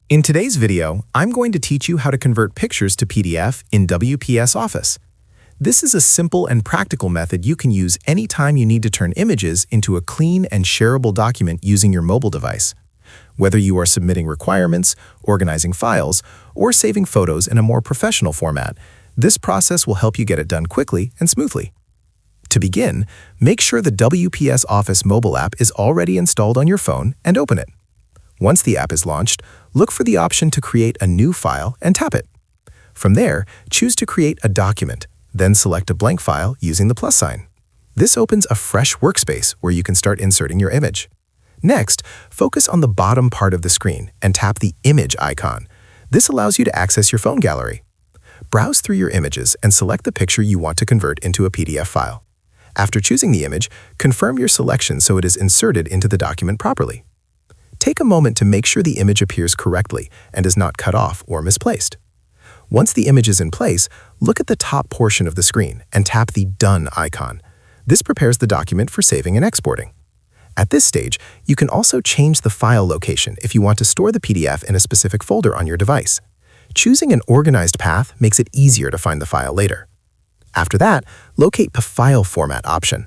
In today's video, I'm going to teach you how to convert pictures to PDF in WPS Office. This is a simple and practical method you can use anytime you need to turn images into a clean and shareable document using your mobile device. Whether you are submitting requirements, organizing files, or saving photos in a more professional format, this process will help you get it done quickly and smoothly. To begin, make sure the WPS Office mobile app is already installed on your phone and open it. Once the app is launched, look for the option to create a new file and tap it. From there, choose to create a document, then select a blank file using the plus sign. This opens a fresh workspace where you can start inserting your image. Next, focus on the bottom part of the screen and tap the image icon. This allows you to access your phone gallery. Browse through your images and select the picture you want to convert into a PDF file. After choosing the image, confirm your selection so it is inserted into the document properly. Take a moment to make sure the image appears correctly and is not cut off or misplaced. Once the image is in place, look at the top portion of the screen and tap the Done icon. This prepares the document for saving and exporting. At this stage, you can also change the file location if you want to store the PDF in a specific folder on your device. Choosing an organized path makes it easier to find the file later. After that, locate the File Format option.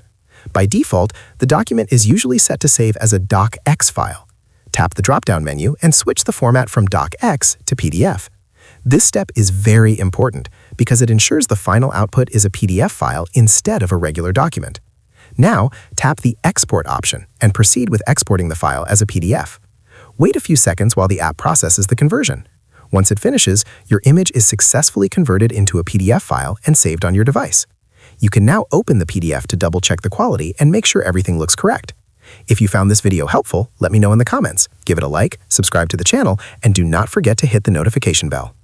By default, the document is usually set to save as a docx file. Tap the drop-down menu and switch the format from docx to PDF. This step is very important because it ensures the final output is a PDF file instead of a regular document. Now, tap the Export option and proceed with exporting the file as a PDF. Wait a few seconds while the app processes the conversion. Once it finishes, your image is successfully converted into a PDF file and saved on your device. You can now open the PDF to double-check the quality and make sure everything looks correct. If you found this video helpful, let me know in the comments. Give it a like, subscribe to the channel, and do not forget to hit the notification bell.